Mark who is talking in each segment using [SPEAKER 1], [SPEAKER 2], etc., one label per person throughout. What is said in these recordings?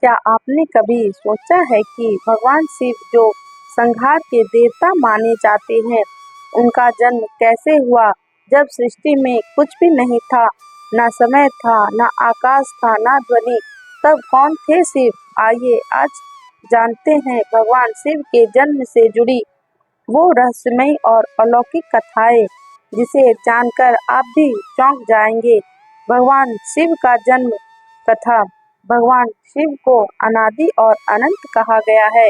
[SPEAKER 1] क्या आपने कभी सोचा है कि भगवान शिव जो संहार के देवता माने जाते हैं, उनका जन्म कैसे हुआ जब सृष्टि में कुछ भी नहीं था, ना समय था, ना आकाश था, ना ध्वनि। तब कौन थे शिव? आइए आज जानते हैं भगवान शिव के जन्म से जुड़ी वो रहस्यमयी और अलौकिक कथाएं जिसे जानकर आप भी चौंक जाएंगे। भगवान शिव का जन्म कथा। भगवान शिव को अनादि और अनंत कहा गया है,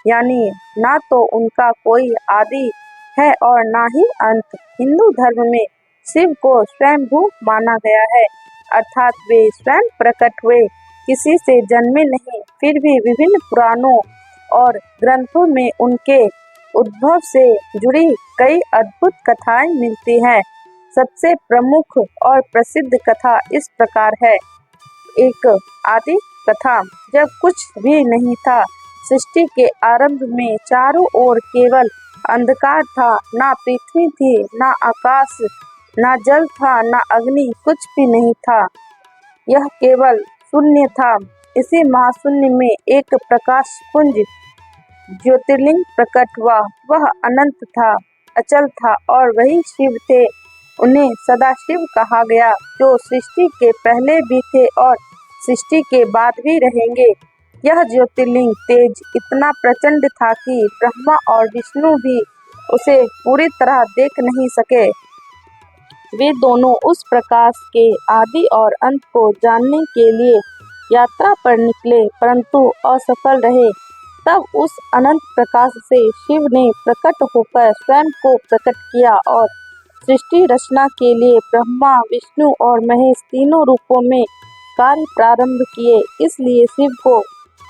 [SPEAKER 1] यानी ना तो उनका कोई आदि है और ना ही अंत। हिंदू धर्म में शिव को स्वयंभू माना गया है, अर्थात वे स्वयं प्रकट हुए, किसी से जन्मे नहीं। फिर भी विभिन्न पुराणों और ग्रंथों में उनके उद्भव से जुड़ी कई अद्भुत कथाएं मिलती हैं। सबसे प्रमुख और प्रसिद्ध कथा इस प्रकार है। एक आदि कथा। जब कुछ भी नहीं था, सृष्टि के आरंभ में चारों ओर केवल अंधकार था। ना पृथ्वी थी, ना आकाश, ना जल था, ना अग्नि, कुछ भी नहीं था। यह केवल शून्य था। इसी महाशून्य में एक प्रकाश पुंज ज्योतिर्लिंग प्रकट हुआ। वह अनंत था, अचल था और वही शिव थे। उन्हें सदाशिव कहा गया, जो सृष्टि के पहले भी थे और सृष्टि के बाद भी रहेंगे। यह ज्योतिर्लिंग तेज इतना प्रचंड था कि ब्रह्मा और विष्णु भी उसे पूरी तरह देख नहीं सके। वे दोनों उस प्रकाश के आदि और अंत को जानने के लिए यात्रा पर निकले, परंतु असफल रहे। तब उस अनंत प्रकाश से शिव ने प्रकट होकर स्वयं को प्रकट किया और सृष्टि रचना के लिए ब्रह्मा, विष्णु और महेश तीनों रूपों में कार्य प्रारंभ किए। इसलिए शिव को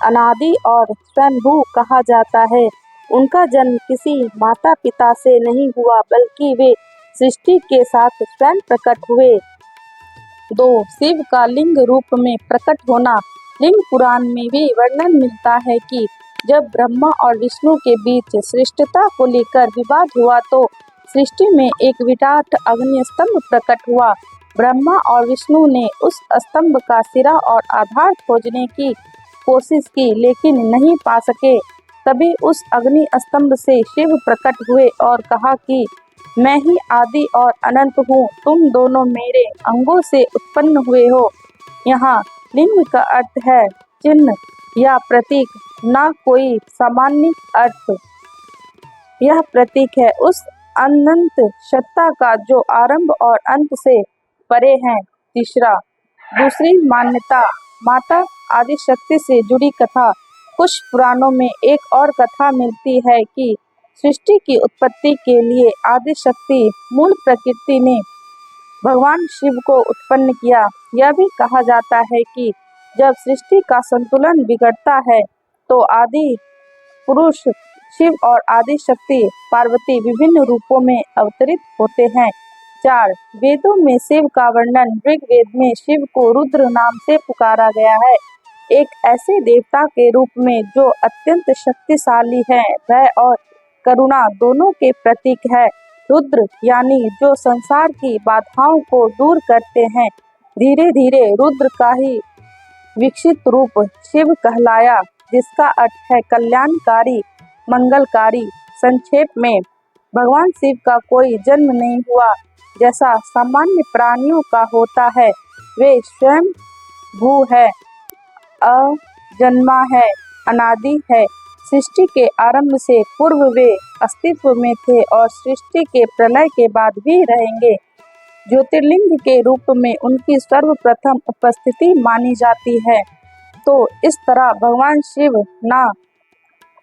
[SPEAKER 1] अनादि और स्वयंभू कहा जाता है। उनका जन्म किसी माता पिता से नहीं हुआ, बल्कि वे सृष्टि के साथ स्वयं प्रकट हुए। 2. शिव का लिंग रूप में प्रकट होना। लिंग पुराण में भी वर्णन मिलता है कि जब ब्रह्मा और विष्णु के बीच श्रेष्ठता को लेकर विवाद हुआ, तो सृष्टि में एक विराट अग्नि स्तंभ प्रकट हुआ। ब्रह्मा और विष्णु ने उस स्तंभ का सिरा और आधार खोजने की कोशिश की, लेकिन नहीं पा सके। तभी उस अग्नि स्तंभ से शिव प्रकट हुए और कहा कि मैं ही आदि और अनंत हूँ, तुम दोनों मेरे अंगों से उत्पन्न हुए हो। यहाँ लिंग का अर्थ है चिन्ह या प्रतीक, ना कोई सामान्य अर्थ। यह प्रतीक है उस अनंत सत्ता का जो आरंभ और अंत से परे है। तीसरा, दूसरी मान्यता। माता आदि शक्ति से जुड़ी कथा। कुछ पुराणों में एक और कथा मिलती है कि सृष्टि की उत्पत्ति के लिए आदि शक्ति मूल प्रकृति ने भगवान शिव को उत्पन्न किया। यह भी कहा जाता है कि जब सृष्टि का संतुलन बिगड़ता है, तो आदि पुरुष शिव और आदि शक्ति पार्वती विभिन्न रूपों में अवतरित होते हैं। 4. वेदों में शिव का वर्णन। ऋग्वेद में शिव को रुद्र नाम से पुकारा गया है, एक ऐसे देवता के रूप में जो अत्यंत शक्तिशाली है, भय और करुणा दोनों के प्रतीक है। रुद्र यानी जो संसार की बाधाओं को दूर करते हैं। धीरे धीरे रुद्र का ही विकसित रूप शिव कहलाया, जिसका अर्थ है कल्याणकारी, मंगलकारी। संक्षेप में, भगवान शिव का कोई जन्म नहीं हुआ जैसा सामान्य प्राणियों का होता है। वे स्वयं भू है, अजन्मा है, अनादि है। सृष्टि के आरंभ से पूर्व वे अस्तित्व में थे और सृष्टि के प्रलय के बाद भी रहेंगे। ज्योतिर्लिंग के रूप में उनकी सर्वप्रथम उपस्थिति मानी जाती है। तो इस तरह भगवान शिव ना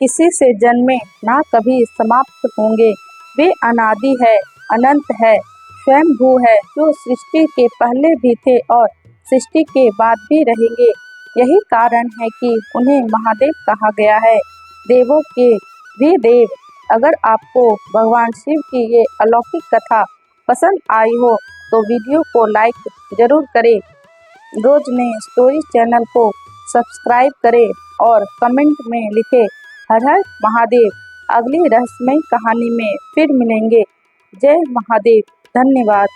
[SPEAKER 1] किसी से जन्मे, ना कभी समाप्त होंगे। वे अनादि है, अनंत है, स्वयंभू है, जो सृष्टि के पहले भी थे और सृष्टि के बाद भी रहेंगे। यही कारण है कि उन्हें महादेव कहा गया है, देवों के भी देव। अगर आपको भगवान शिव की ये अलौकिक कथा पसंद आई हो, तो वीडियो को लाइक जरूर करें, रोज नए स्टोरी चैनल को सब्सक्राइब करें और कमेंट में लिखें हर हर महादेव। अगली रहस्यमय कहानी में फिर मिलेंगे। जय महादेव। धन्यवाद।